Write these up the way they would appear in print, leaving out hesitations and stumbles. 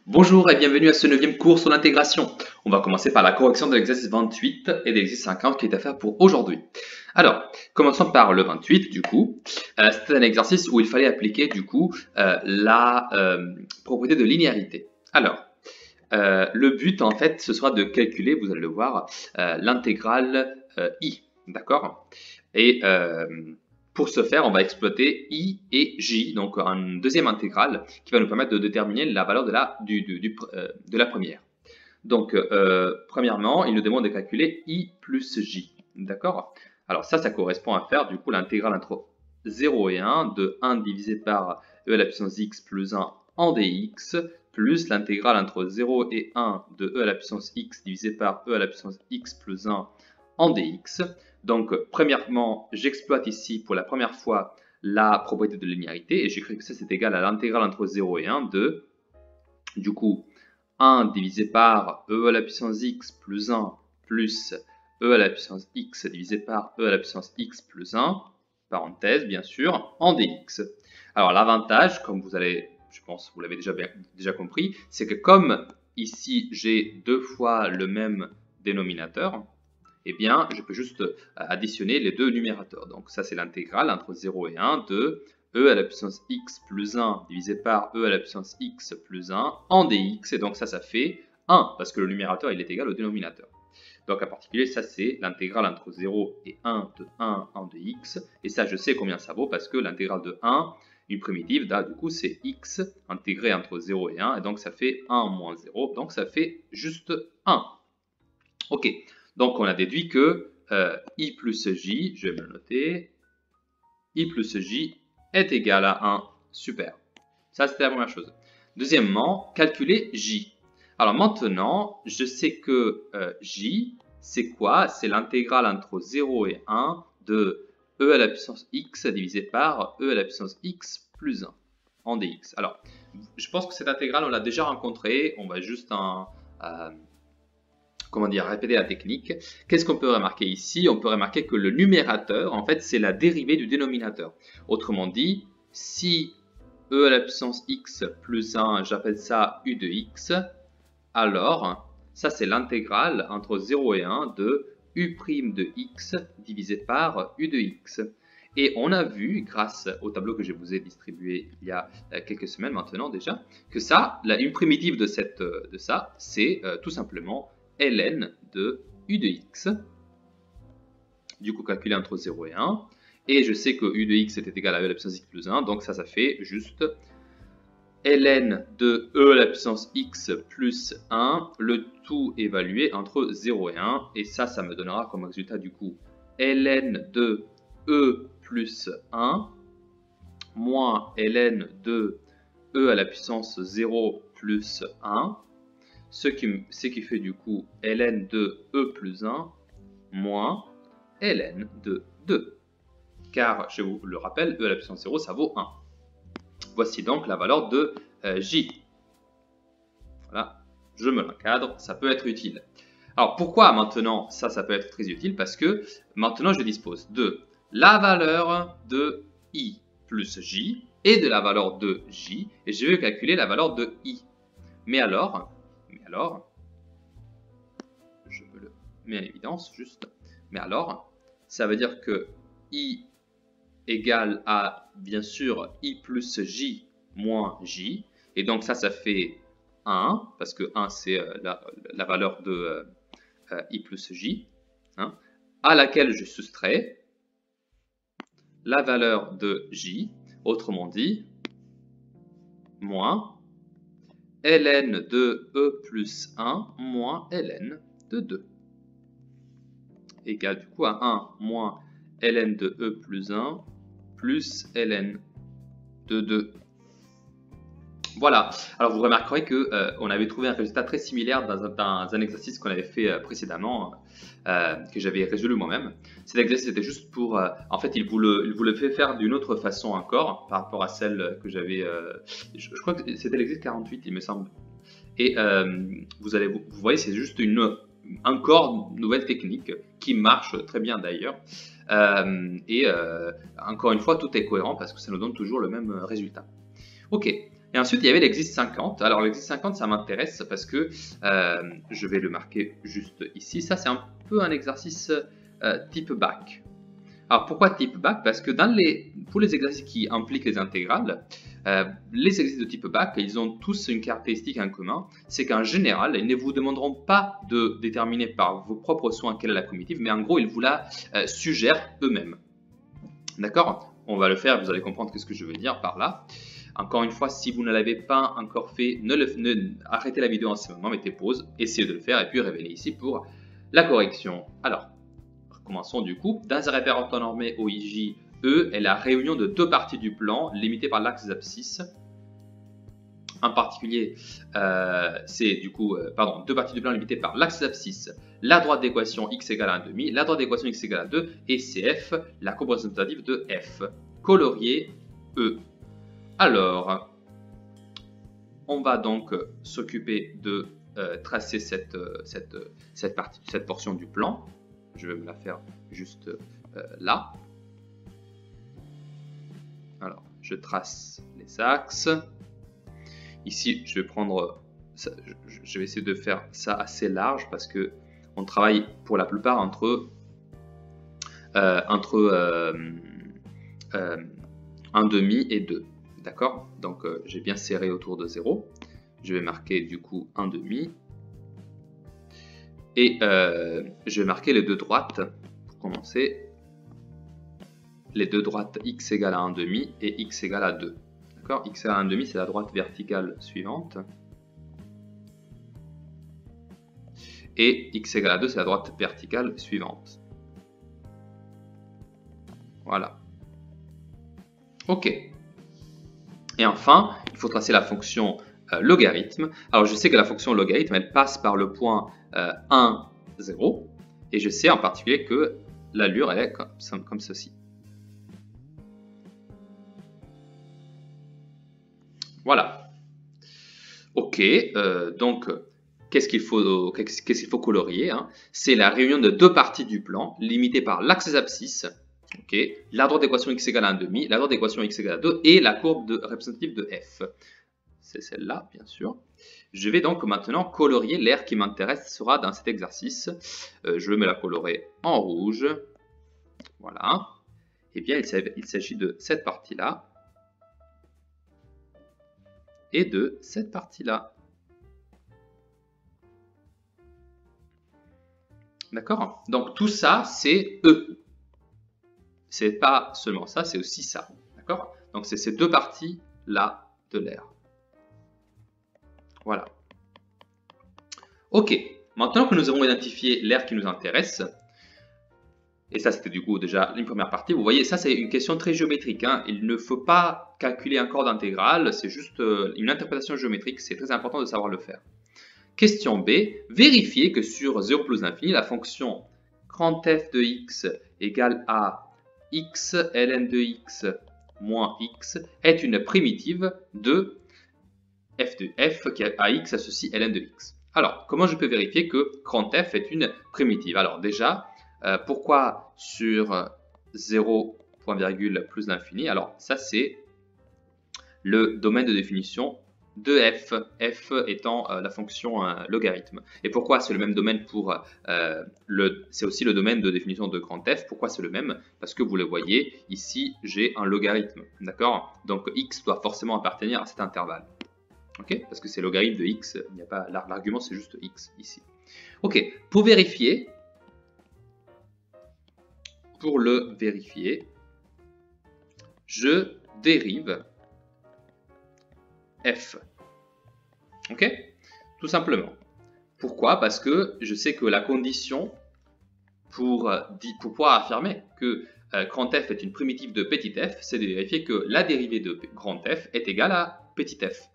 Bonjour et bienvenue à ce 9e cours sur l'intégration. On va commencer par la correction de l'exercice 28 et de l'exercice 50 qui est à faire pour aujourd'hui. Alors, commençons par le 28 du coup. C'était un exercice où il fallait appliquer du coup la propriété de linéarité. Alors, le but en fait ce sera de calculer, vous allez le voir, l'intégrale i, d'accord? Et pour ce faire, on va exploiter i et j, donc une deuxième intégrale qui va nous permettre de déterminer la valeur de la première. Donc, premièrement, il nous demande de calculer i plus j, d'accord? Alors ça correspond à faire du coup l'intégrale entre 0 et 1 de 1 divisé par e à la puissance x plus 1 en dx, plus l'intégrale entre 0 et 1 de e à la puissance x divisé par e à la puissance x plus 1 en dx. Donc, premièrement, j'exploite ici pour la première fois la propriété de linéarité et j'écris que ça c'est égal à l'intégrale entre 0 et 1 de, du coup, 1 divisé par e à la puissance x plus 1 plus e à la puissance x divisé par e à la puissance x plus 1, parenthèse bien sûr, en dx. Alors l'avantage, comme vous allez, je pense vous l'avez déjà compris, c'est que comme ici j'ai deux fois le même dénominateur, eh bien, je peux juste additionner les deux numérateurs. Donc ça, c'est l'intégrale entre 0 et 1 de e à la puissance x plus 1 divisé par e à la puissance x plus 1 en dx. Et donc ça fait 1, parce que le numérateur, il est égal au dénominateur. Donc en particulier, ça, c'est l'intégrale entre 0 et 1 de 1 en dx. Et ça, je sais combien ça vaut, parce que l'intégrale de 1, une primitive, là, du coup, c'est x intégré entre 0 et 1. Et donc ça fait 1 moins 0. Donc ça fait juste 1. Ok. Donc, on a déduit que i plus j, je vais me le noter, i plus j est égal à 1. Super. Ça, c'était la première chose. Deuxièmement, calculer j. Alors maintenant, je sais que j, c'est quoi? C'est l'intégrale entre 0 et 1 de e à la puissance x divisé par e à la puissance x plus 1 en dx. Alors, je pense que cette intégrale, on l'a déjà rencontrée. On va juste répéter la technique. Qu'est-ce qu'on peut remarquer ici? On peut remarquer que le numérateur, en fait, c'est la dérivée du dénominateur. Autrement dit, si e à la puissance x plus 1, j'appelle ça u de x, alors, ça c'est l'intégrale entre 0 et 1 de u' de x divisé par u de x. Et on a vu, grâce au tableau que je vous ai distribué il y a quelques semaines maintenant déjà, que ça, une primitive de ça, c'est tout simplement ln de u de x, du coup calculé entre 0 et 1, et je sais que u de x était égal à e à la puissance x plus 1, donc ça fait juste ln de e à la puissance x plus 1, le tout évalué entre 0 et 1, et ça me donnera comme résultat du coup ln de e plus 1 moins ln de e à la puissance 0 plus 1, ce qui fait du coup ln de e plus 1 moins ln de 2. Car, je vous le rappelle, e à la puissance 0, ça vaut 1. Voici donc la valeur de j. Voilà, je me l'encadre, ça peut être utile. Alors pourquoi maintenant ça peut être très utile? Parce que maintenant je dispose de la valeur de i plus j et de la valeur de j, et je vais calculer la valeur de i. Mais alors, je me le mets en évidence juste, mais alors, ça veut dire que i égale à, bien sûr, i plus j moins j, et donc ça fait 1, parce que 1 c'est la valeur de i plus j, hein, à laquelle je soustrais la valeur de j, autrement dit, moins ln de e plus 1 moins ln de 2, égale du coup à 1 moins ln de e plus 1 plus ln de 2. Voilà, alors vous remarquerez que on avait trouvé un résultat très similaire dans un exercice qu'on avait fait précédemment, que j'avais résolu moi-même. Cet exercice était juste pour, en fait, il vous le fait faire d'une autre façon encore, par rapport à celle que j'avais, je crois que c'était l'exercice 48, il me semble. Et vous voyez, c'est juste encore une nouvelle technique qui marche très bien d'ailleurs. Et encore une fois, tout est cohérent parce que ça nous donne toujours le même résultat. Ok. Et ensuite, il y avait l'exercice 50. Alors, l'exercice 50, ça m'intéresse parce que je vais le marquer juste ici. Ça, c'est un peu un exercice type bac. Alors, pourquoi type bac? Parce que pour les exercices qui impliquent les intégrales, les exercices de type bac, ils ont tous une caractéristique en commun. C'est qu'en général, ils ne vous demanderont pas de déterminer par vos propres soins quelle est la commutative, mais en gros, ils vous la suggèrent eux-mêmes. D'accord? On va le faire, vous allez comprendre ce que je veux dire par là. Encore une fois, si vous ne l'avez pas encore fait, arrêtez la vidéo en ce moment, mettez pause, essayez de le faire et puis revenez ici pour la correction. Alors, commençons du coup. Dans un référentiel normé OIJ, E est la réunion de deux parties du plan limitées par l'axe des abscisses. En particulier, c'est du coup, deux parties du plan limitées par l'axe des abscisses, la droite d'équation x égale à 1,5, la droite d'équation x égale à 2 et CF, la courbe représentative de F. Colorier E. Alors, on va donc s'occuper de tracer cette portion du plan. Je vais me la faire juste là. Alors, je trace les axes. Ici, je vais prendre, je vais essayer de faire ça assez large parce que on travaille pour la plupart entre 1,5 et 2. D'accord? Donc, j'ai bien serré autour de 0. Je vais marquer du coup 1,5. Et je vais marquer les deux droites pour commencer. Les deux droites x égale à 1,5 et x égale à 2. D'accord? X égale à 1,5, c'est la droite verticale suivante. Et x égale à 2, c'est la droite verticale suivante. Voilà. Ok. Et enfin, il faut tracer la fonction logarithme. Alors, je sais que la fonction logarithme, elle passe par le point 1, 0. Et je sais en particulier que l'allure, elle est comme ceci. Voilà. Ok, donc qu'est-ce qu'il faut colorier, hein? C'est la réunion de deux parties du plan limitées par l'axe des abscisses, okay, la droite d'équation x égale à 1,5, la droite d'équation x égale à 2 et la courbe représentative de f. C'est celle-là, bien sûr. Je vais donc maintenant colorier l'aire qui m'intéresse sera dans cet exercice. Je vais me la colorer en rouge. Voilà. Eh bien, il s'agit de cette partie-là. Et de cette partie-là. D'accord? Donc tout ça, c'est E. C'est pas seulement ça, c'est aussi ça. D'accord? Donc c'est ces deux parties-là de l'aire. Voilà. Ok. Maintenant que nous avons identifié l'aire qui nous intéresse, et ça c'était du coup déjà une première partie, vous voyez, ça c'est une question très géométrique, hein. Il ne faut pas calculer un corps d'intégrale, c'est juste une interprétation géométrique, c'est très important de savoir le faire. Question B, vérifiez que sur 0 plus l'infini, la fonction grand f de x égale à x ln de x moins x est une primitive de f qui à x associe ln de x. Alors, comment je peux vérifier que grand f est une primitive? Alors déjà, pourquoi sur 0, point virgule, plus l'infini? Alors ça c'est le domaine de définition de f, f étant la fonction logarithme. Et pourquoi c'est le même domaine pour c'est aussi le domaine de définition de grand f? Pourquoi c'est le même? Parce que vous le voyez, ici j'ai un logarithme, d'accord? Donc x doit forcément appartenir à cet intervalle. Ok? Parce que c'est logarithme de x, il n'y a pas l'argument, c'est juste x ici. Ok, pour le vérifier, je dérive f. Ok? Tout simplement. Pourquoi? Parce que je sais que la condition pour pouvoir affirmer que grand f est une primitive de petit f, c'est de vérifier que la dérivée de grand f est égale à petit f.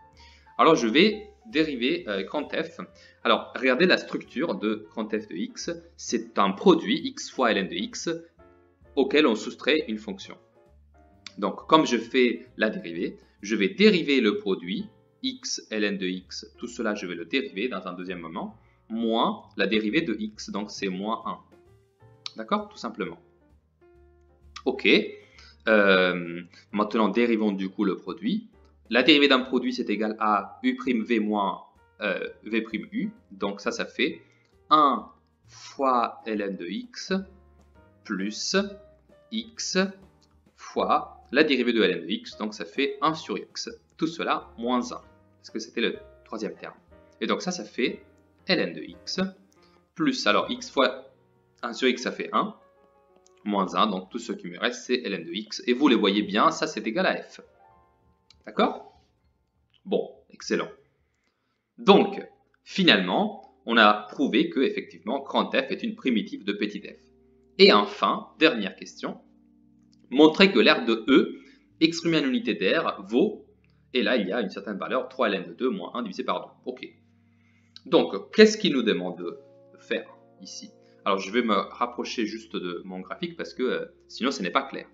Alors je vais dériver grand f. Alors regardez la structure de grand f de x. C'est un produit x fois ln de x auquel on soustrait une fonction. Donc comme je fais la dérivée, je vais dériver le produit x ln de x. Tout cela je vais le dériver dans un deuxième moment, moins la dérivée de x, donc c'est moins 1. D'accord? Tout simplement. Ok. Maintenant dérivons du coup le produit. La dérivée d'un produit, c'est égal à u'v moins v'u. Donc ça fait 1 fois ln de x plus x fois la dérivée de ln de x. Donc ça fait 1 sur x. Tout cela moins 1. Parce que c'était le troisième terme. Et donc ça fait ln de x plus, alors x fois 1 sur x, ça fait 1. Moins 1, donc tout ce qui me reste, c'est ln de x. Et vous les voyez bien, ça c'est égal à f. D'accord? Bon, excellent. Donc, finalement, on a prouvé que, effectivement, grand f est une primitive de petit f. Et enfin, dernière question, montrer que l'aire de E, exprimée en unité d'air, vaut, et là il y a une certaine valeur, 3 ln de 2 moins 1 divisé par 2. Ok. Donc, qu'est-ce qu'il nous demande de faire ici? Alors, je vais me rapprocher juste de mon graphique parce que sinon, ce n'est pas clair.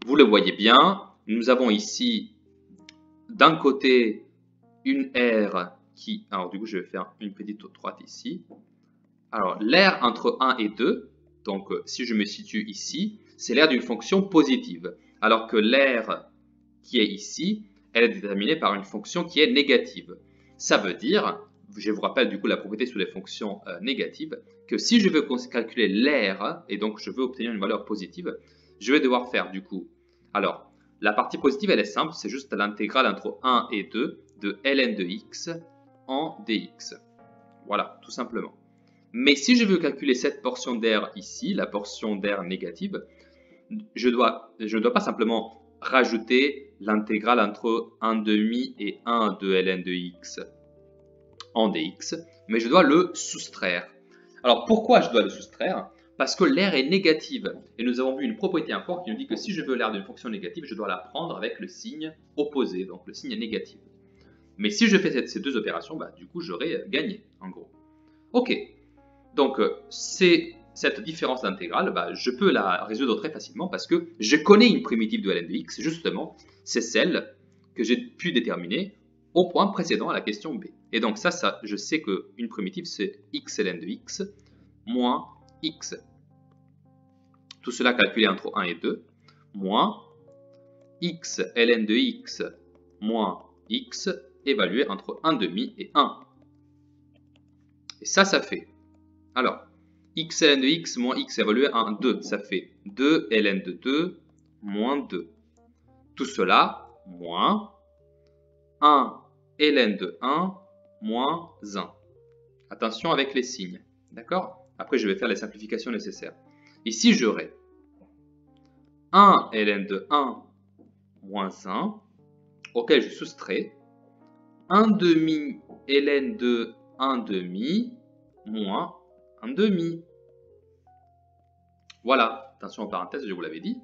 Vous le voyez bien, nous avons ici, d'un côté, une aire qui... Alors, du coup, je vais faire une petite droite ici. Alors, l'aire entre 1 et 2, donc si je me situe ici, c'est l'aire d'une fonction positive. Alors que l'aire qui est ici, elle est déterminée par une fonction qui est négative. Ça veut dire... Je vous rappelle du coup la propriété sur les fonctions négatives, que si je veux calculer l'aire, et donc je veux obtenir une valeur positive, je vais devoir faire du coup, alors la partie positive elle est simple, c'est juste l'intégrale entre 1 et 2 de ln de x en dx. Voilà, tout simplement. Mais si je veux calculer cette portion d'air ici, la portion d'air négative, je ne dois pas simplement rajouter l'intégrale entre 1,5 et 1 de ln de x en dx, mais je dois le soustraire. Alors pourquoi je dois le soustraire? Parce que l'aire est négative, et nous avons vu une propriété encore qui nous dit que si je veux l'aire d'une fonction négative, je dois la prendre avec le signe opposé, donc le signe négatif. Mais si je fais ces deux opérations, bah, du coup j'aurai gagné, en gros. Ok, donc cette différence d'intégrale, bah, je peux la résoudre très facilement parce que je connais une primitive de ln de x, justement, c'est celle que j'ai pu déterminer au point précédent à la question B. Et donc ça je sais qu'une primitive, c'est x ln de x moins x. Tout cela calculé entre 1 et 2, moins x ln de x moins x évalué entre 1,5 et 1. Et ça fait, alors, x ln de x moins x évalué à 2, ça fait 2 ln de 2 moins 2. Tout cela moins 1 ln de 1 moins 1. Attention avec les signes, d'accord? Après, je vais faire les simplifications nécessaires. Ici, j'aurai 1 ln de 1 moins 1, auquel je soustrais 1 demi ln de 1 demi moins 1 demi. Voilà, attention en parenthèse, je vous l'avais dit.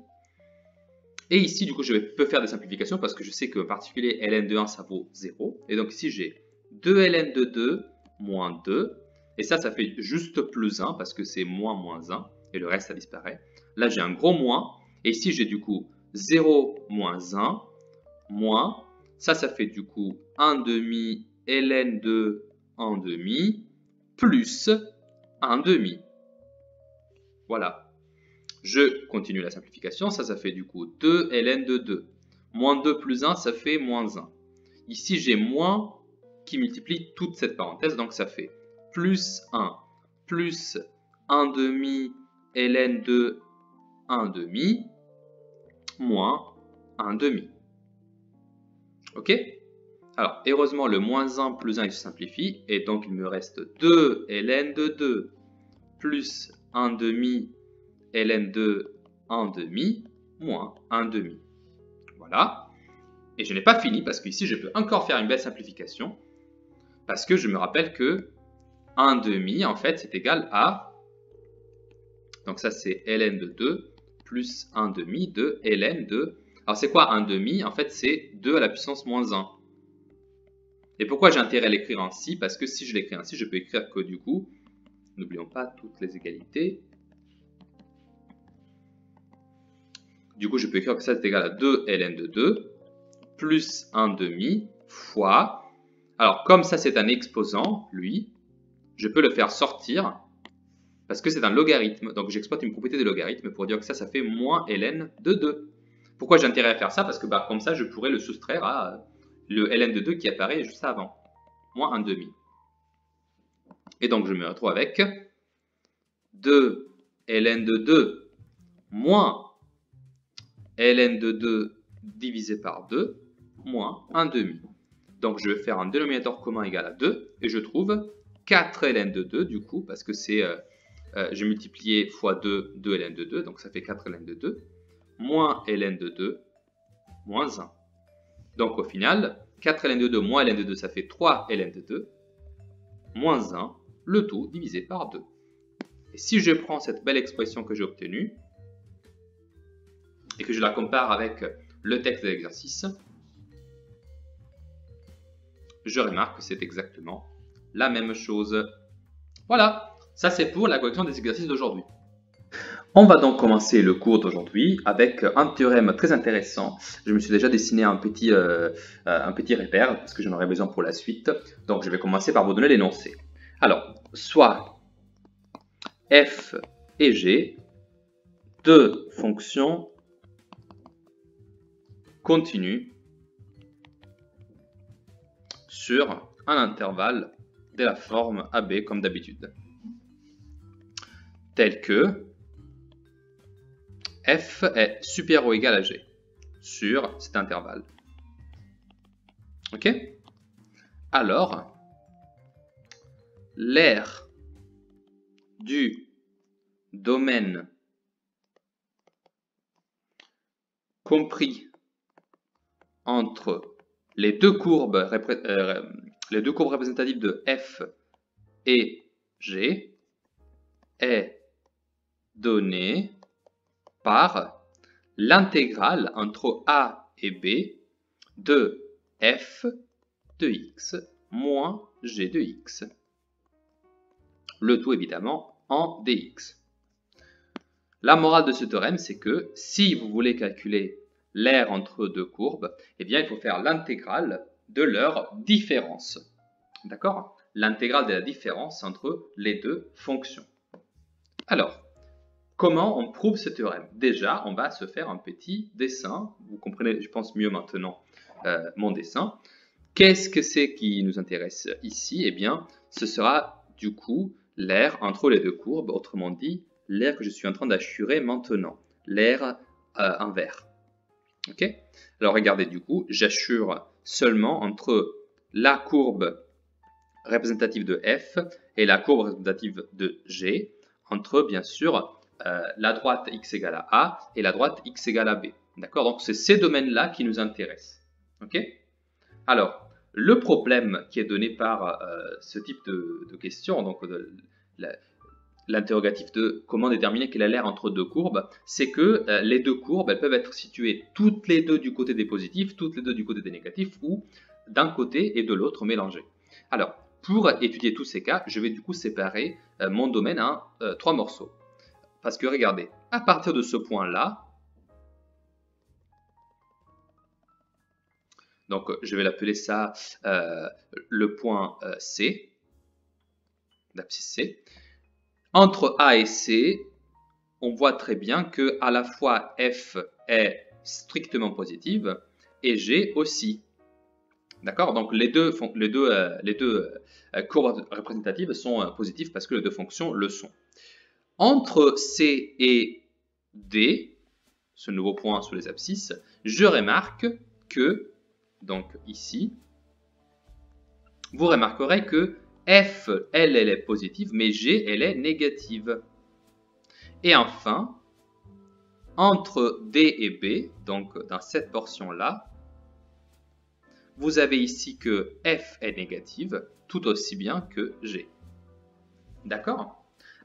Et ici, du coup, je peux faire des simplifications parce que je sais que en particulier ln de 1, ça vaut 0. Et donc ici, j'ai 2 ln de 2 moins 2. Et ça fait juste plus 1 parce que c'est moins 1. Et le reste, ça disparaît. Là, j'ai un gros moins. Et ici, j'ai du coup 0 moins 1 moins. Ça fait du coup 1 demi ln de 1 demi plus 1 demi. Voilà. Je continue la simplification, ça fait du coup 2 ln de 2. Moins 2 plus 1, ça fait moins 1. Ici, j'ai moins qui multiplie toute cette parenthèse, donc ça fait plus 1 plus 1 demi ln de 1 demi moins 1 demi. Ok? Alors, heureusement, le moins 1 plus 1, il se simplifie, et donc il me reste 2 ln de 2 plus 1 demi ln de 1 demi moins 1 demi. Voilà. Et je n'ai pas fini parce qu'ici, je peux encore faire une belle simplification parce que je me rappelle que 1 demi, en fait, c'est égal à... Donc ça, c'est ln de 2 plus 1 demi de ln de... Alors, c'est quoi 1 demi? En fait, c'est 2 à la puissance moins 1. Et pourquoi j'ai intérêt à l'écrire ainsi? Parce que si je l'écris ainsi, je peux écrire que du coup, n'oublions pas toutes les égalités. Du coup, je peux écrire que ça est égal à 2 ln de 2 plus 1 demi fois... Alors, comme ça, c'est un exposant, lui, je peux le faire sortir parce que c'est un logarithme. Donc, j'exploite une propriété de logarithme pour dire que ça fait moins ln de 2. Pourquoi j'ai intérêt à faire ça? Parce que comme ça, je pourrais le soustraire à le ln de 2 qui apparaît juste avant, moins 1 demi. Et donc je me retrouve avec 2 ln de 2 moins ln de 2 divisé par 2 moins 1 demi. Donc je vais faire un dénominateur commun égal à 2 et je trouve 4 ln de 2 du coup, parce que c'est j'ai multiplié fois 2, 2 ln de 2, donc ça fait 4 ln de 2, moins ln de 2, moins 1. Donc au final, 4 ln de 2 moins ln de 2, ça fait 3 ln de 2, moins 1, le tout divisé par 2. Et si je prends cette belle expression que j'ai obtenue, et que je la compare avec le texte de l'exercice, je remarque que c'est exactement la même chose. Voilà, ça c'est pour la correction des exercices d'aujourd'hui. On va donc commencer le cours d'aujourd'hui avec un théorème très intéressant. Je me suis déjà dessiné un petit repère parce que j'en aurai besoin pour la suite. Donc je vais commencer par vous donner l'énoncé. Alors, soit f et g, deux fonctions continues sur un intervalle de la forme AB comme d'habitude, tel que f est supérieur ou égal à g sur cet intervalle. Ok? Alors, l'aire du domaine compris entre les deux courbes représentatives de f et g est donné par l'intégrale entre a et b de f de x moins g de x. Le tout évidemment en dx. La morale de ce théorème, c'est que si vous voulez calculer l'aire entre deux courbes, eh bien il faut faire l'intégrale de leur différence. D'accord? L'intégrale de la différence entre les deux fonctions. Alors, comment on prouve ce théorème? Déjà, on va se faire un petit dessin. Vous comprenez, je pense, mieux maintenant mon dessin. Qu'est-ce que c'est qui nous intéresse ici? Eh bien, ce sera du coup l'aire entre les deux courbes, autrement dit, l'aire que je suis en train d'assurer maintenant, l'aire inverse. Ok? Alors regardez, du coup, j'assure seulement entre la courbe représentative de f et la courbe représentative de g, entre bien sûr la droite x égale à a et la droite x égale à b. D'accord? Donc c'est ces domaines-là qui nous intéressent. Ok? Alors, le problème qui est donné par ce type de question, donc l'interrogatif de comment déterminer quelle est l'aire entre deux courbes, c'est que les deux courbes, elles peuvent être situées toutes les deux du côté des positifs, toutes les deux du côté des négatifs, ou d'un côté et de l'autre mélangées. Alors, pour étudier tous ces cas, je vais du coup séparer mon domaine en 3 morceaux. Parce que regardez, à partir de ce point-là, donc je vais l'appeler ça le point C, l'abscisse C. Entre A et C, on voit très bien que à la fois F est strictement positive et G aussi. D'accord? Donc les deux courbes représentatives sont positives parce que les deux fonctions le sont. Entre C et D, ce nouveau point sur les abscisses, je remarque que, donc ici, vous remarquerez que F, elle est positive, mais G, elle est négative. Et enfin, entre D et B, donc dans cette portion-là, vous avez ici que F est négative, tout aussi bien que G. D'accord?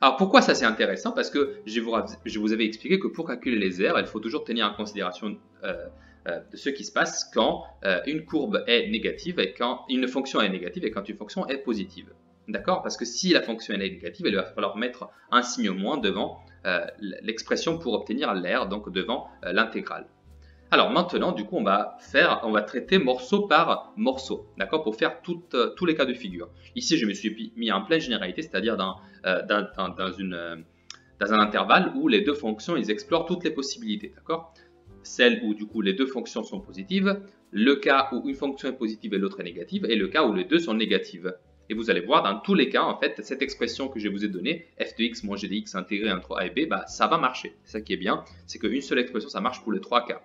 Alors pourquoi ça c'est intéressant? Parce que je vous avais expliqué que pour calculer les aires, il faut toujours tenir en considération de ce qui se passe quand une courbe est négative et quand une fonction est négative et quand une fonction est positive. D'accord? Parce que si la fonction est négative, il va falloir mettre un signe moins devant l'expression pour obtenir l'aire, donc devant l'intégrale. Alors maintenant, du coup, on va traiter morceau par morceau, d'accord, pour faire tous les cas de figure. Ici, je me suis mis en pleine généralité, c'est-à-dire dans un intervalle où les deux fonctions, ils explorent toutes les possibilités, d'accord. celle où du coup les deux fonctions sont positives, le cas où une fonction est positive et l'autre est négative, et le cas où les deux sont négatives. Et vous allez voir dans tous les cas, en fait, cette expression que je vous ai donnée, f de x moins g de x intégré entre a et b, bah, ça va marcher. C'est ça qui est bien, c'est qu'une seule expression, ça marche pour les trois cas.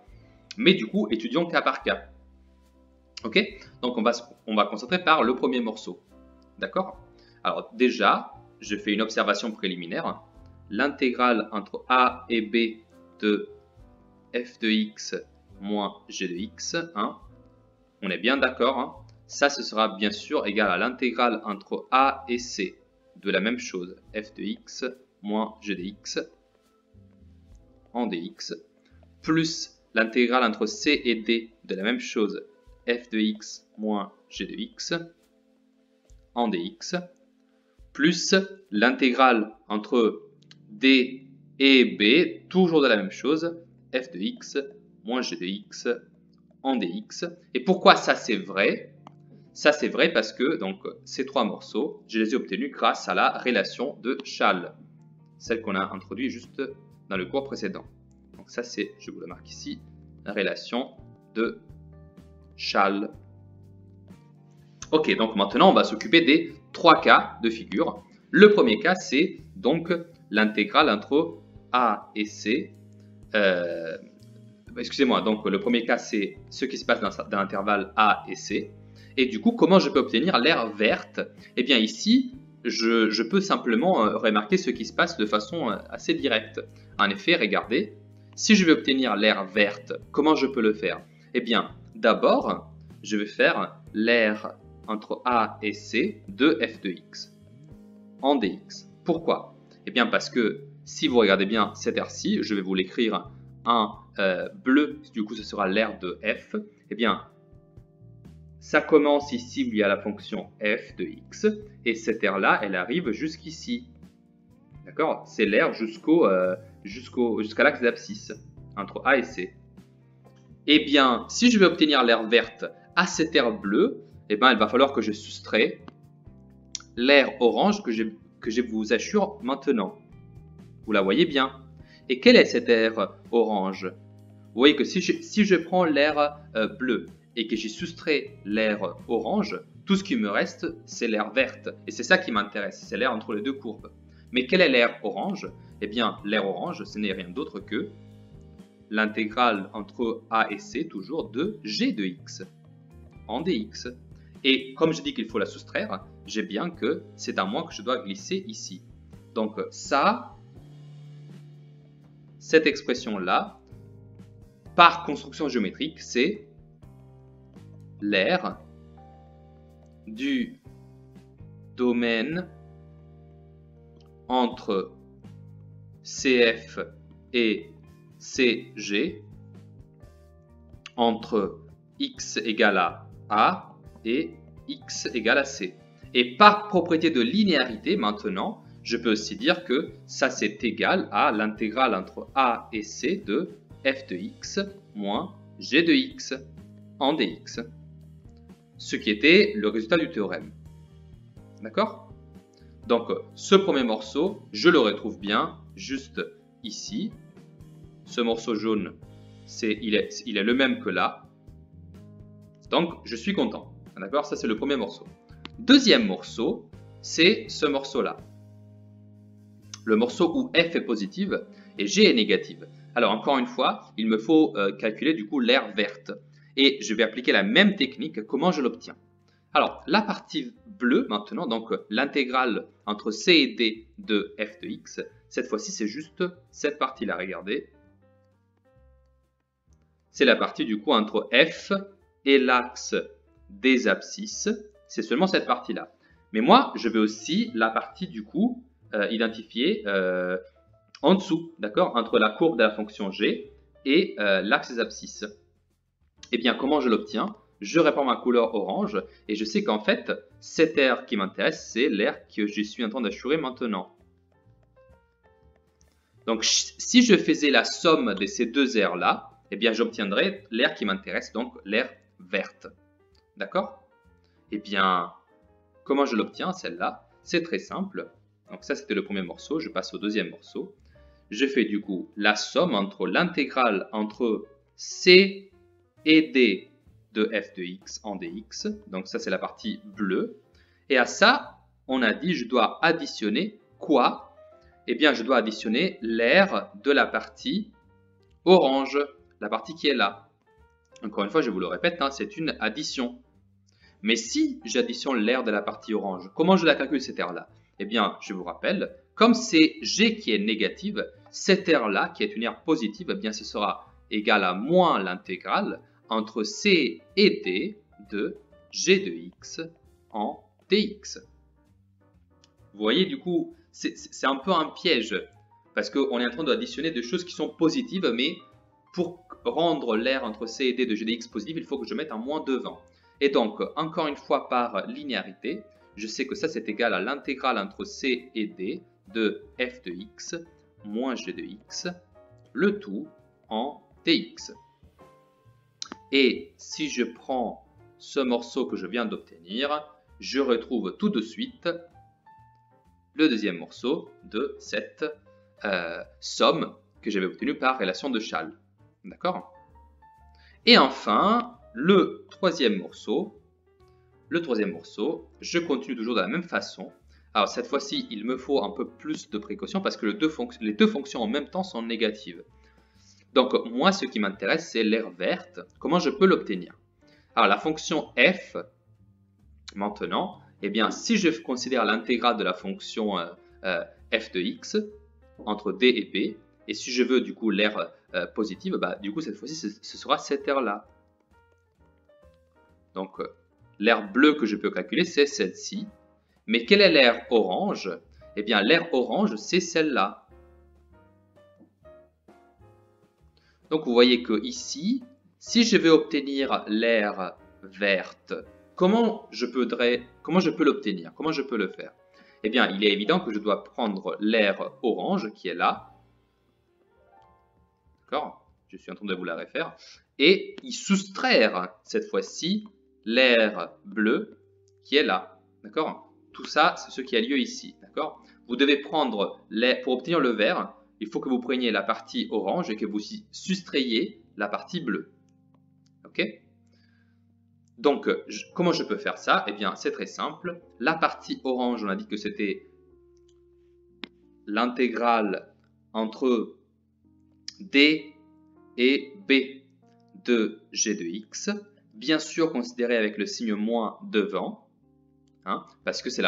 Mais du coup, étudions cas par cas. Ok? Donc on va concentrer par le premier morceau. D'accord? Alors déjà, je fais une observation préliminaire. L'intégrale entre a et b de f de x moins g de x, hein, on est bien d'accord, hein, ça ce sera bien sûr égal à l'intégrale entre a et c de la même chose, f de x moins g de x en dx, plus l'intégrale entre c et d de la même chose, f de x moins g de x en dx, plus l'intégrale entre d et b, toujours de la même chose, f de x moins g de x en dx. Et pourquoi ça c'est vrai? Ça c'est vrai parce que donc, ces trois morceaux, je les ai obtenus grâce à la relation de Schall, celle qu'on a introduite juste dans le cours précédent. Donc ça c'est, je vous le marque ici, la relation de Schall. Ok, donc maintenant on va s'occuper des trois cas de figure. Le premier cas c'est donc l'intégrale entre a et c. Excusez-moi, donc le premier cas c'est ce qui se passe dans l'intervalle a et c. Et du coup, comment je peux obtenir l'aire verte? Eh bien ici, je peux simplement remarquer ce qui se passe de façon assez directe. En effet, regardez, si je veux obtenir l'aire verte, comment je peux le faire? Eh bien, d'abord, je vais faire l'aire entre a et c de f de x en dx. Pourquoi? Eh bien parce que si vous regardez bien cette aire-ci, je vais vous l'écrire en bleu, du coup ce sera l'aire de f. Eh bien, ça commence ici où il y a la fonction f de x, et cette aire-là, elle arrive jusqu'ici. D'accord? C'est l'aire jusqu'à l'axe d'abscisse, entre A et C. Eh bien, si je veux obtenir l'aire verte à cette aire bleue, eh bien, il va falloir que je soustrais l'aire orange que je vous assure maintenant. Vous la voyez bien. Et quelle est cette aire orange? Vous voyez que si je prends l'aire bleue, et que j'y soustrais l'aire orange, tout ce qui me reste, c'est l'aire verte. Et c'est ça qui m'intéresse, c'est l'aire entre les deux courbes. Mais quelle est l'aire orange? Eh bien, l'aire orange, ce n'est rien d'autre que l'intégrale entre a et c, toujours, de g de x en dx. Et comme je dis qu'il faut la soustraire, j'ai bien que c'est à moi que je dois glisser ici. Donc ça, cette expression-là, par construction géométrique, c'est l'aire du domaine entre CF et CG entre x égale à A et x égale à C. Et par propriété de linéarité, maintenant, je peux aussi dire que ça c'est égal à l'intégrale entre A et C de f de x moins g de x en dx. Ce qui était le résultat du théorème. D'accord? Donc, ce premier morceau, je le retrouve bien juste ici. Ce morceau jaune, il est le même que là. Donc, je suis content. D'accord? Ça, c'est le premier morceau. Deuxième morceau, c'est ce morceau-là. Le morceau où f est positive et g est négative. Alors, encore une fois, il me faut calculer du coup l'aire verte. Et je vais appliquer la même technique. Comment je l'obtiens? Alors, la partie bleue maintenant, donc l'intégrale entre c et d de f de x, cette fois-ci c'est juste cette partie-là, regardez. C'est la partie du coup entre f et l'axe des abscisses, c'est seulement cette partie-là. Mais moi, je vais aussi la partie du coup identifier en dessous, d'accord, entre la courbe de la fonction g et l'axe des abscisses. Eh bien, comment je l'obtiens? Je répands ma couleur orange et je sais qu'en fait, cette aire qui m'intéresse, c'est l'aire que je suis en train d'assurer maintenant. Donc, si je faisais la somme de ces deux aires-là, eh bien, j'obtiendrais l'aire qui m'intéresse, donc l'aire verte. D'accord? Eh bien, comment je l'obtiens, celle-là? C'est très simple. Donc, ça, c'était le premier morceau. Je passe au deuxième morceau. Je fais du coup la somme entre l'intégrale entre C et D de f de x en dx. Donc ça, c'est la partie bleue. Et à ça, on a dit je dois additionner quoi? Eh bien, je dois additionner l'aire de la partie orange, la partie qui est là. Encore une fois, je vous le répète, hein, c'est une addition. Mais si j'additionne l'aire de la partie orange, comment je la calcule cette aire-là? Eh bien, je vous rappelle, comme c'est G qui est négative, cette aire-là, qui est une aire positive, eh bien, ce sera égal à moins l'intégrale entre C et D de G de x en dx. Vous voyez, du coup, c'est un peu un piège, parce qu'on est en train d'additionner des choses qui sont positives, mais pour rendre l'aire entre C et D de G de x positive, il faut que je mette un moins devant. Et donc, encore une fois, par linéarité, je sais que ça, c'est égal à l'intégrale entre C et D de f de x moins g de x, le tout en dx. Et si je prends ce morceau que je viens d'obtenir, je retrouve tout de suite le deuxième morceau de cette somme que j'avais obtenue par relation de Chasles. D'accord? Et enfin, le troisième morceau, je continue toujours de la même façon. Alors cette fois-ci, il me faut un peu plus de précaution parce que les deux fonctions en même temps sont négatives. Donc moi, ce qui m'intéresse, c'est l'aire verte. Comment je peux l'obtenir? Alors la fonction f, maintenant, eh bien, si je considère l'intégrale de la fonction f de x entre d et b, et si je veux du coup l'aire positive, bah, du coup cette fois-ci, ce sera cette aire-là. Donc l'aire bleue que je peux calculer, c'est celle-ci. Mais quelle est l'aire orange? Eh bien, l'aire orange, c'est celle-là. Donc, vous voyez que ici, si je vais obtenir l'aire verte, comment je peux l'obtenir? Comment je peux le faire? Eh bien, il est évident que je dois prendre l'aire orange qui est là. D'accord? Je suis en train de vous la refaire. Et y soustraire, cette fois-ci, l'aire bleue qui est là. D'accord? Tout ça, c'est ce qui a lieu ici. D'accord? Vous devez prendre, pour obtenir le vert, il faut que vous preniez la partie orange et que vous soustrayez la partie bleue. Ok? Donc, comment je peux faire ça? Eh bien, c'est très simple. La partie orange, on a dit que c'était l'intégrale entre D et B de G de x, bien sûr considérée avec le signe moins devant, hein, parce que c'est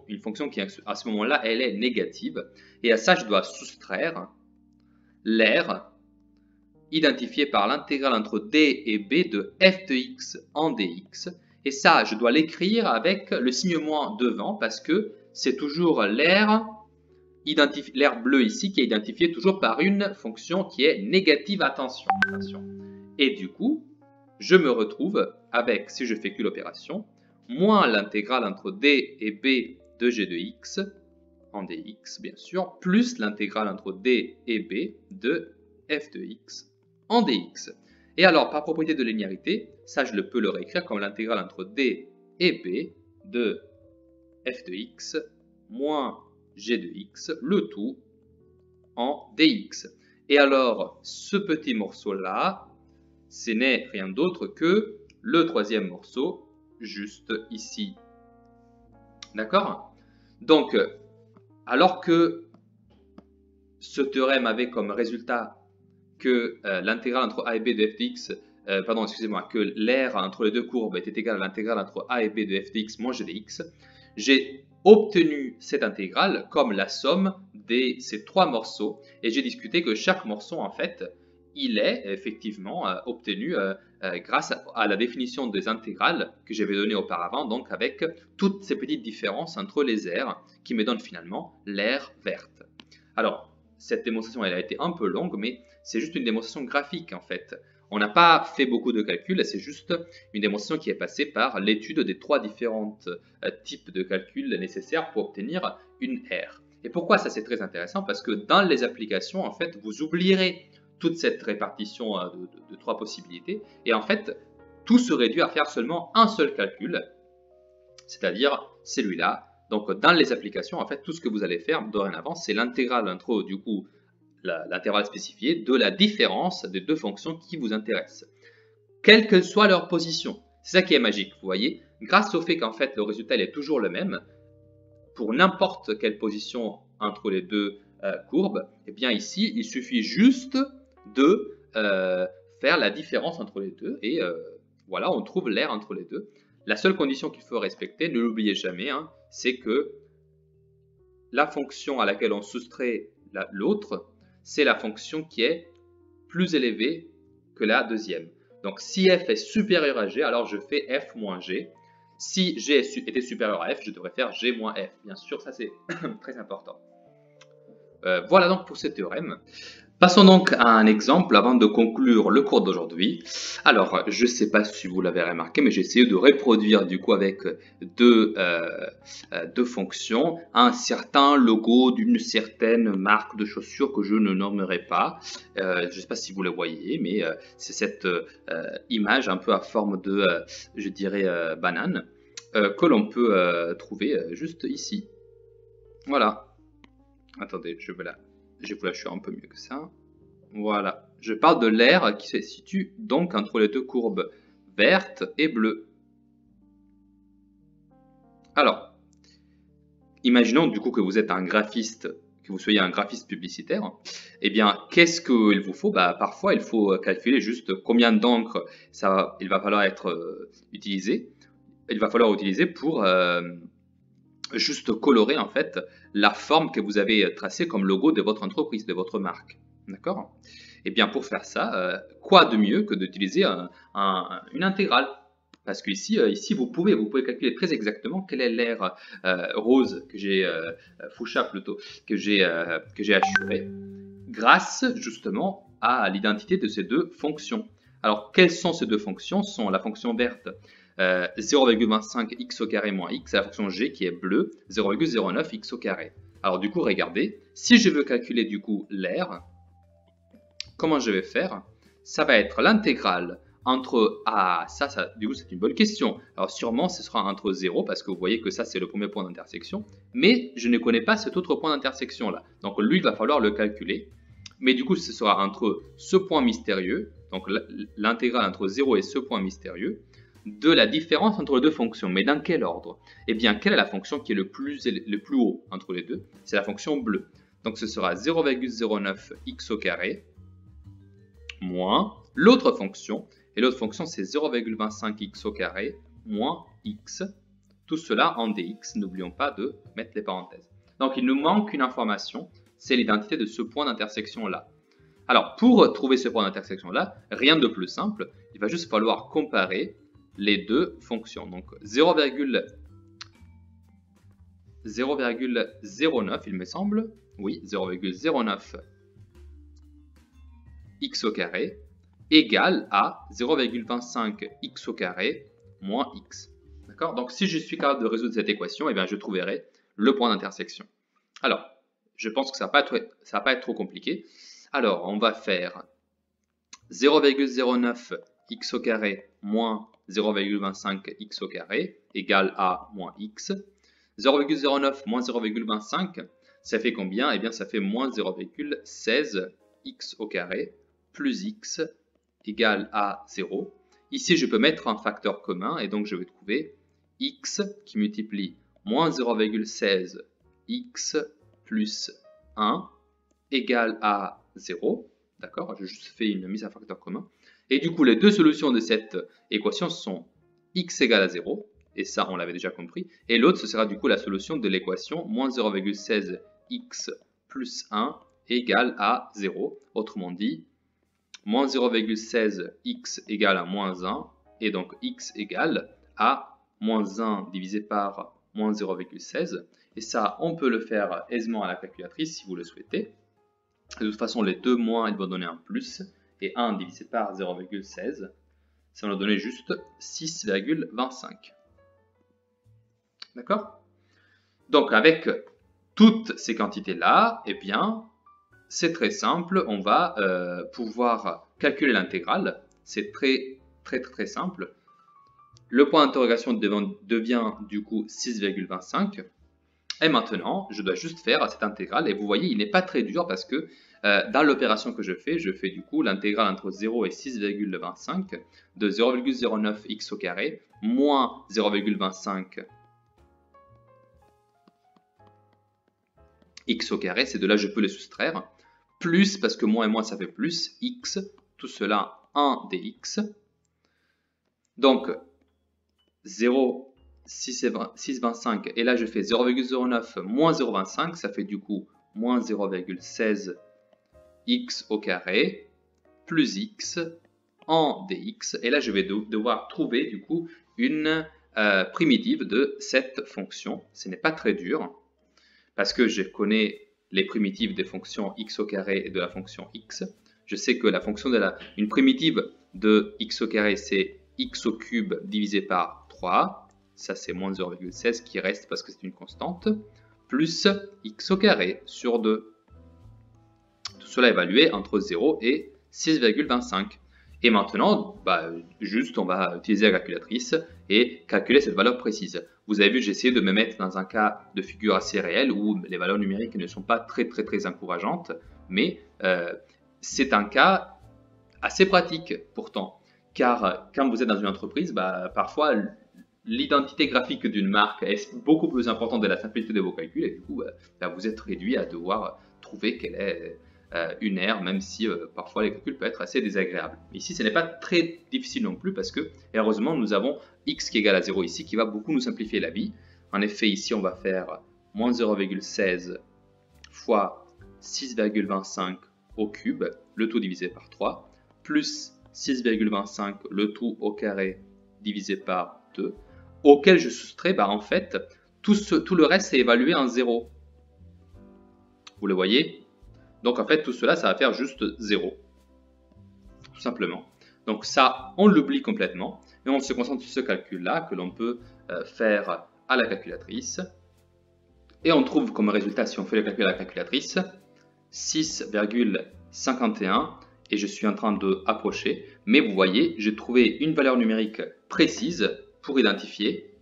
une fonction qui, à ce moment-là, elle est négative. Et à ça, je dois soustraire l'aire identifiée par l'intégrale entre D et B de f de x en dx. Et ça, je dois l'écrire avec le signe moins devant, parce que c'est toujours l'aire bleue ici qui est identifiée toujours par une fonction qui est négative. Attention. Et du coup, je me retrouve avec, si je fais que l'opération, moins l'intégrale entre D et B de g de x en dx, bien sûr, plus l'intégrale entre D et B de f de x en dx. Et alors, par propriété de linéarité, ça je peux le réécrire comme l'intégrale entre D et B de f de x moins g de x, le tout en dx. Et alors, ce petit morceau-là, ce n'est rien d'autre que le troisième morceau, juste ici. D'accord? Donc, alors que ce théorème avait comme résultat que l'intégrale entre a et b de f de x, que l'aire entre les deux courbes était égale à l'intégrale entre a et b de f de x moins g de x, j'ai obtenu cette intégrale comme la somme de ces trois morceaux, et j'ai discuté que chaque morceau, en fait, il est effectivement obtenu grâce à la définition des intégrales que j'avais donnée auparavant, donc avec toutes ces petites différences entre les aires qui me donnent finalement l'aire verte. Alors, cette démonstration, elle a été un peu longue, mais c'est juste une démonstration graphique en fait. On n'a pas fait beaucoup de calculs, c'est juste une démonstration qui est passée par l'étude des trois différents types de calculs nécessaires pour obtenir une aire. Et pourquoi ça c'est très intéressant? Parce que dans les applications, en fait, vous oublierez toute cette répartition de trois possibilités, et en fait, tout se réduit à faire seulement un seul calcul, c'est-à-dire celui-là. Donc, dans les applications, en fait, tout ce que vous allez faire dorénavant, c'est l'intégrale entre, du coup, l'intervalle spécifié de la différence des deux fonctions qui vous intéressent, quelle que soit leur position. C'est ça qui est magique, vous voyez, grâce au fait qu'en fait le résultat est toujours le même, pour n'importe quelle position entre les deux courbes, et bien ici, il suffit juste de faire la différence entre les deux, et voilà, on trouve l'aire entre les deux. La seule condition qu'il faut respecter, ne l'oubliez jamais, hein, c'est que la fonction à laquelle on soustrait l'autre, c'est la fonction qui est plus élevée que la deuxième. Donc si f est supérieur à g, alors je fais f moins g. Si g était supérieur à f, je devrais faire g moins f. Bien sûr, ça c'est très important. Voilà donc pour ce théorème. Passons donc à un exemple avant de conclure le cours d'aujourd'hui. Alors, je ne sais pas si vous l'avez remarqué, mais j'ai essayé de reproduire du coup avec deux fonctions un certain logo d'une certaine marque de chaussures que je ne nommerai pas. Je ne sais pas si vous le voyez, mais c'est cette image un peu à forme de, je dirais, banane que l'on peut trouver juste ici. Voilà. Attendez, je vais vous lâcher un peu mieux que ça. Voilà. Je parle de l'aire qui se situe donc entre les deux courbes verte et bleue. Alors, imaginons du coup que vous êtes un graphiste, que vous soyez un graphiste publicitaire. Eh bien, qu'est-ce qu'il vous faut? Parfois, il faut calculer juste combien d'encre il va falloir utiliser. Il va falloir utiliser pour juste colorer en fait la forme que vous avez tracée comme logo de votre entreprise, de votre marque. D'accord? Et bien pour faire ça, quoi de mieux que d'utiliser une intégrale? Parce qu'ici, vous pouvez calculer très exactement quelle est l'aire rose que j'ai, fuchsia plutôt, que j'ai assuré, grâce justement à l'identité de ces deux fonctions. Alors quelles sont ces deux fonctions? Ce sont la fonction verte 0,25 x au carré moins x, et la fonction g qui est bleue 0,09 x au carré. Alors du coup, regardez, si je veux calculer du coup l'aire, comment je vais faire? Ça va être l'intégrale entre... Ah, du coup, c'est une bonne question. Alors sûrement, ce sera entre 0, parce que vous voyez que ça, c'est le premier point d'intersection. Mais je ne connais pas cet autre point d'intersection là. Donc lui, il va falloir le calculer. Mais du coup, ce sera entre ce point mystérieux, donc l'intégrale entre 0 et ce point mystérieux, de la différence entre les deux fonctions. Mais dans quel ordre? Eh bien, quelle est la fonction qui est le plus haut entre les deux? C'est la fonction bleue. Donc ce sera 0,09 x au carré moins l'autre fonction. Et l'autre fonction, c'est 0,25 x au carré moins x. Tout cela en dx. N'oublions pas de mettre les parenthèses. Donc il nous manque une information, c'est l'identité de ce point d'intersection là. Alors pour trouver ce point d'intersection là, rien de plus simple, il va juste falloir comparer les deux fonctions. Donc 0,09 il me semble, oui 0,09 x au carré égale à 0,25 x au carré moins x. D'accord? Donc si je suis capable de résoudre cette équation, eh bien, je trouverai le point d'intersection. Alors, je pense que ça ne va pas être trop compliqué. Alors, on va faire 0,09 x au carré moins 0,25 x au carré égale à moins x. 0,09 moins 0,25, ça fait combien? Eh bien, ça fait moins 0,16 x au carré plus x égale à 0. Ici, je peux mettre un facteur commun et donc je vais trouver x qui multiplie moins 0,16 x plus 1 égale à 0. D'accord? J'ai juste fait une mise à facteur commun. Et du coup, les deux solutions de cette équation sont x égale à 0, et ça, on l'avait déjà compris. Et l'autre, ce sera du coup la solution de l'équation moins 0,16 x plus 1 égale à 0. Autrement dit, moins 0,16 x égale à moins 1, et donc x égale à moins 1 divisé par moins 0,16. Et ça, on peut le faire aisément à la calculatrice si vous le souhaitez. De toute façon, les deux moins, ils vont donner un plus, et 1 divisé par 0,16, ça va nous donner juste 6,25. D'accord? Donc, avec toutes ces quantités-là, eh bien, c'est très simple, on va pouvoir calculer l'intégrale. C'est très simple. Le point d'interrogation devient du coup 6,25. Et maintenant, je dois juste faire cette intégrale. Et vous voyez, il n'est pas très dur parce que dans l'opération que je fais du coup l'intégrale entre 0 et 6,25 de 0,09 x au carré moins 0,25 x au carré, c'est de là je peux les soustraire, plus, parce que moins et moins ça fait plus, x, tout cela 1 dx. Donc 0, 6,25 et là je fais 0,09 moins 0,25, ça fait du coup moins 0,16 x au carré plus x en dx. Et là je vais devoir trouver du coup une primitive de cette fonction. Ce n'est pas très dur parce que je connais les primitives des fonctions x au carré et de la fonction x. Je sais que la fonction une primitive de x au carré, c'est x au cube divisé par 3. Ça, c'est moins 0,16 qui reste parce que c'est une constante. Plus x au carré sur 2. Tout cela évalué entre 0 et 6,25. Et maintenant, juste on va utiliser la calculatrice et calculer cette valeur précise. Vous avez vu, j'ai essayé de me mettre dans un cas de figure assez réel où les valeurs numériques ne sont pas très encourageantes, mais c'est un cas assez pratique pourtant, car quand vous êtes dans une entreprise, parfois l'identité graphique d'une marque est beaucoup plus importante de la simplicité de vos calculs et du coup vous êtes réduit à devoir trouver quelle est une aire, même si parfois les calculs peuvent être assez désagréables. Ici, ce n'est pas très difficile non plus parce que, heureusement, nous avons x qui est égal à 0 ici, qui va beaucoup nous simplifier la vie. En effet, ici, on va faire moins 0,16 fois 6,25 au cube, le tout divisé par 3, plus 6,25 le tout au carré divisé par 2, auquel je soustrais, en fait, tout le reste est évalué en 0. Vous le voyez ? Donc en fait, tout cela, ça va faire juste 0, tout simplement. Donc ça, on l'oublie complètement et on se concentre sur ce calcul-là que l'on peut faire à la calculatrice. Et on trouve comme résultat, si on fait le calcul à la calculatrice, 6,51 et je suis en train d'approcher. Mais vous voyez, j'ai trouvé une valeur numérique précise pour identifier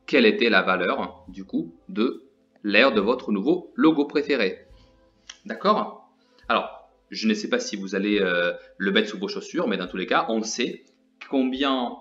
quelle était la valeur, du coup, de l'aire de votre nouveau logo préféré. D'accord? Alors, je ne sais pas si vous allez le mettre sous vos chaussures, mais dans tous les cas, on sait combien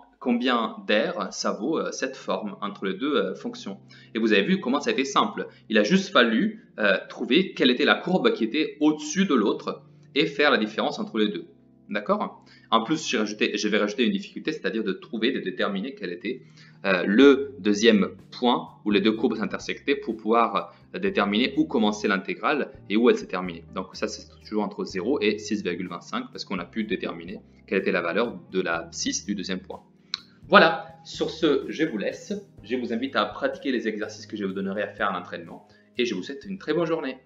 d'air ça vaut cette forme entre les deux fonctions. Et vous avez vu comment ça a été simple. Il a juste fallu trouver quelle était la courbe qui était au-dessus de l'autre et faire la différence entre les deux. D'accord? En plus, je vais rajouter une difficulté, c'est-à-dire de trouver, de déterminer quel était le deuxième point où les deux courbes s'intersectaient pour pouvoir déterminer où commençait l'intégrale et où elle s'est terminée. Donc ça, c'est toujours entre 0 et 6,25 parce qu'on a pu déterminer quelle était la valeur de l'abscisse du deuxième point. Voilà, sur ce, je vous laisse. Je vous invite à pratiquer les exercices que je vous donnerai à faire à l'entraînement et je vous souhaite une très bonne journée.